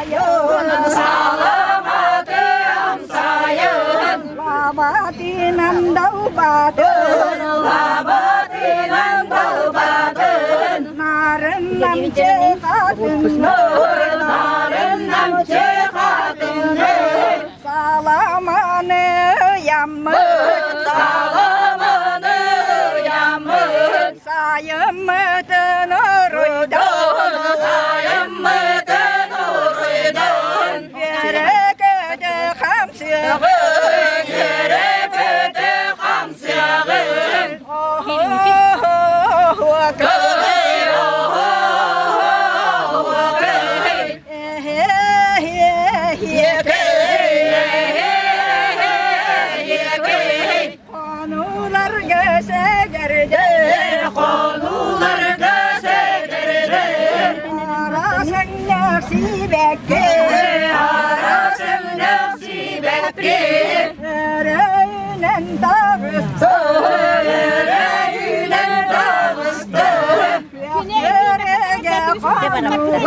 sayın Salamatım sayın Labatinam taubatın Labatinam taubatın Narınam cekatın Narınam cekatın Salamanı yammın Salamanı yammın Sayın mıdın uruydun Sayın mıdın uruydun Yere gödü hamsığın Yere kötü kamsığın Oh Konular göze gerdir Konular göze gerdir Arasın nefsi bekir Arasın nefsi bekir Ereğinen dağıstı Yüreğine dağıstı Yörege konuğur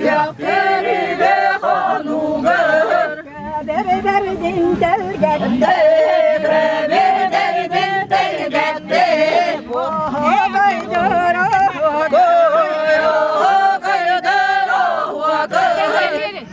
Yakırıbe konuğur Kader derdin delgetti Bir derdin delgetti Oh kaydır oh Kaydır o kaydır kaydır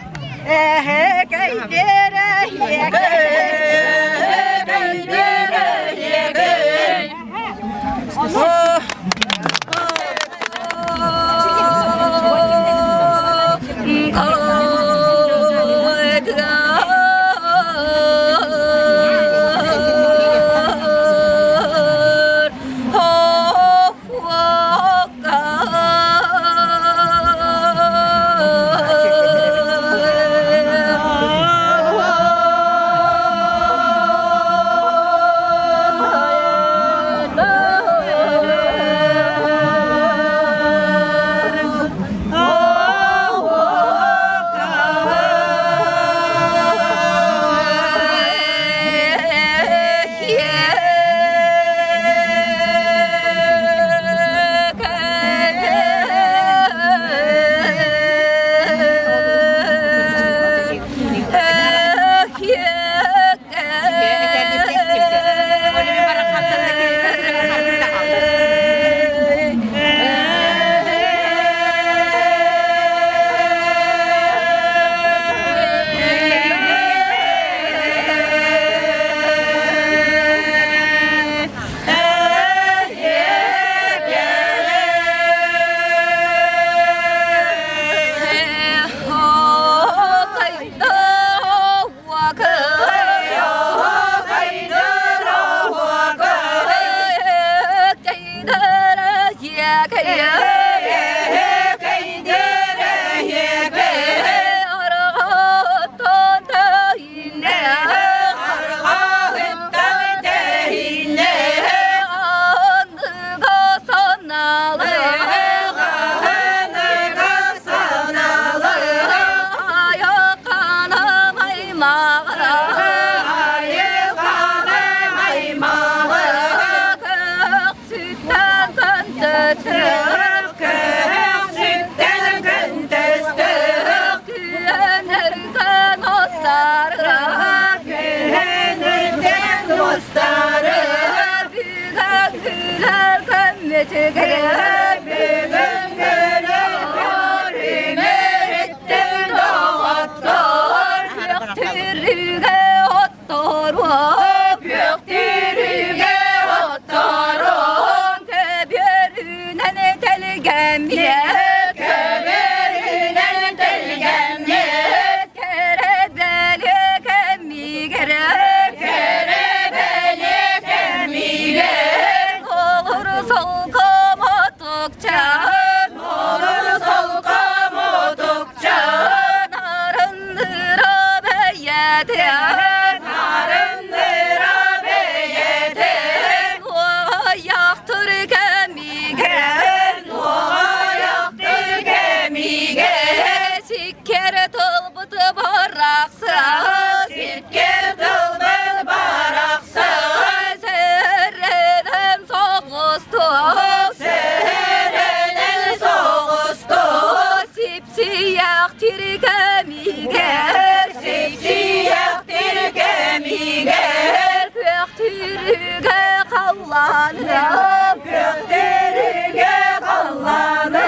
Seytir kemiger Seyçiyektir kemiger Köktürüge kallanım Gökterige kallanır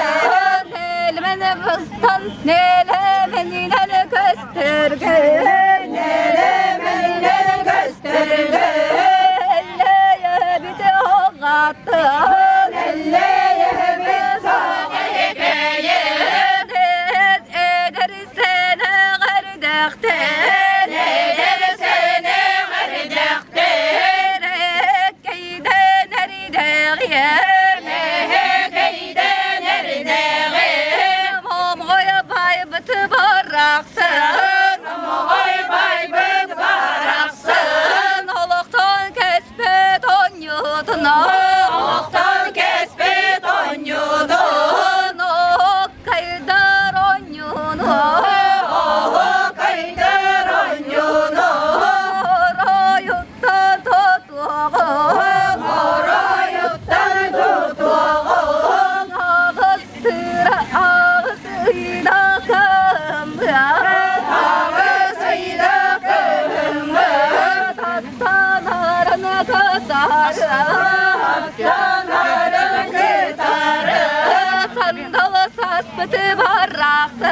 Nelmeni kıstan nelemenine göstergen Nelemenine göstergen Elleye bir de o kattın Elleye bir sağa ekeye Eder sene gardakten Eder sene gardakten Rekkeyde neridağyen Mehekeyde neredeğin Momgoya baybıtı barraksın Oy bay büt baraksın Oluktan kesbet on yuduna Oluktan kesbet on yudun Kaydar on yuduna Ohu kaydır on yudun Orayuttan tutuğun Orayıptan tutuğun Ağıztıra ağızıyla kımdır Ağzıyla kırmızı Tattan arana katarım Yanarın kıtarı Sandalı saspıtı barraksın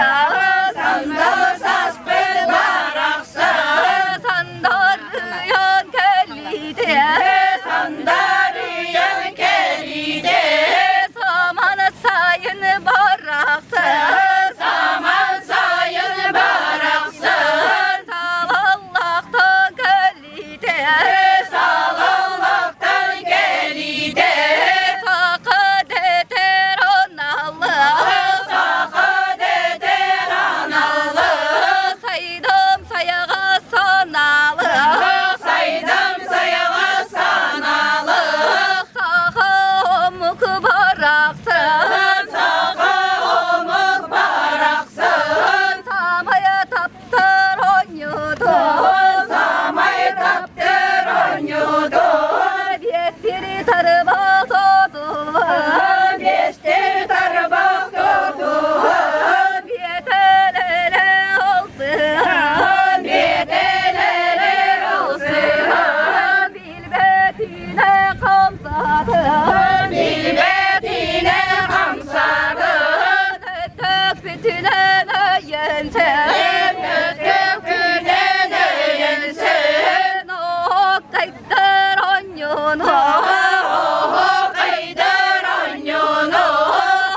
Sandalı saspı baraksın Sandarıyan kelliydi Sandarıyan kelide Samanı sayını barraksın Saman sayın baraksın Savallaktan kelliydi Sağlamlıktan kelide Sakı deter onalı Sakı deder analı Saydım sayağa sonalı Saydım sayağı sanalı Sakı omuk barraksın Sakı omuk baraksın Samaya taptır on yudum Samayı taptır on yudun Diyestiri tarıma tutun Beştir tarbak tutun Yetelele olsun Bedeleri olsun Bilbetine kamsadın Bilbetine kamsadın Tök bütüne nöyensen Ötük güne nöyensin O kaydır on yudum Ohu kaydır on yudun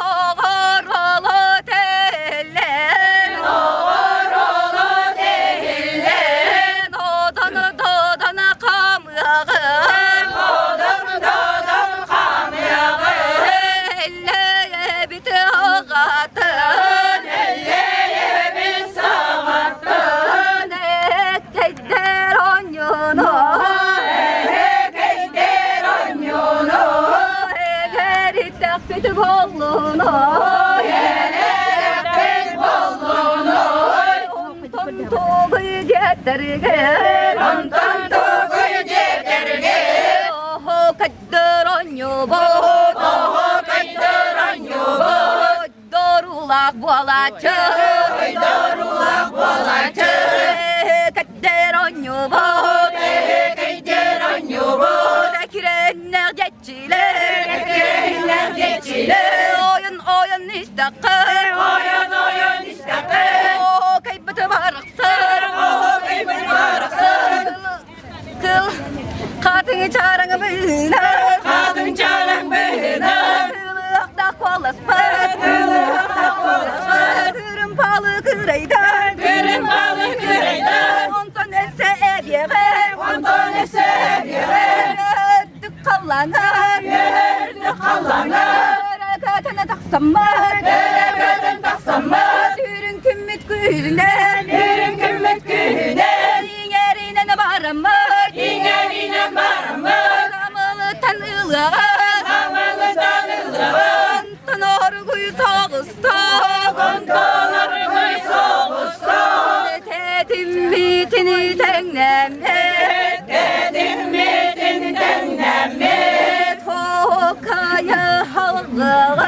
Ağırlı teller Doğrulu değiller Dodana kamyağın Odun kamyağı Elleye biti ağatın Elleye bir sağattın Kaydır on yudum Kaydır on yudun Eğer ittak biti bollunu Yerek bolluğunu Ondan toğuyu getirgen Ondan toğuyu getirgen Oho kaydır on yudum Ohu kaydır on yudun Doğrulak bualacı Doğrulak bolacı Kaydır on yudum Kaydır on yudun Kirenler geçiler Kirenler geçiler Oyun istakır Oyun istakır O kaybıtı baraksın Ohu kaydır baraksın Kıl Kadını çağırın bina Kadın çalın bina Kılıkta kolasın Kılıkta kolasın Kırım palı kıraydan Kırım palı kıraydan Ondan ese evyege Ondan ese evyege Öttük kallanır Yerdik kallanır Kadını taksamır Kadın taksamır Türün kümmüt gülünden Yürüm kümmüt güne Yerine baramır İnerine baramır Kamalı tanılı Hamalı tanılı Tanır kuyu sağısta Kondolar koy soğusta Tedim bitini tenlemle Dedim mitin dennemli Tokaya halgı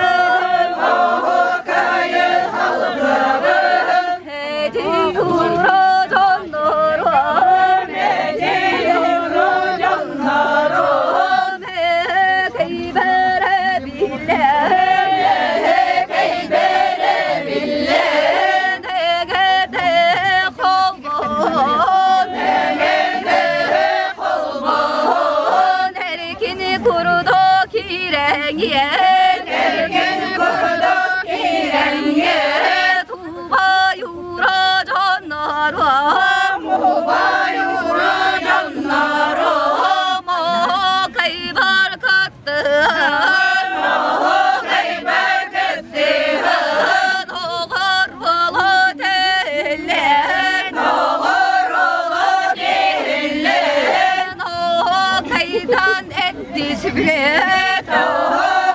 Ohu kayı halkı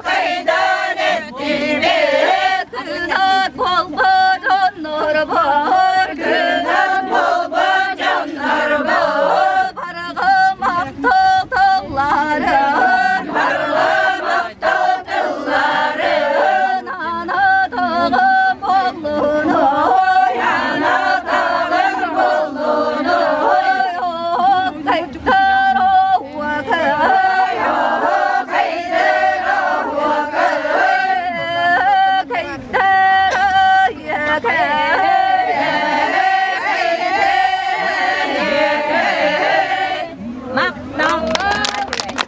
Kaydan ettim Kına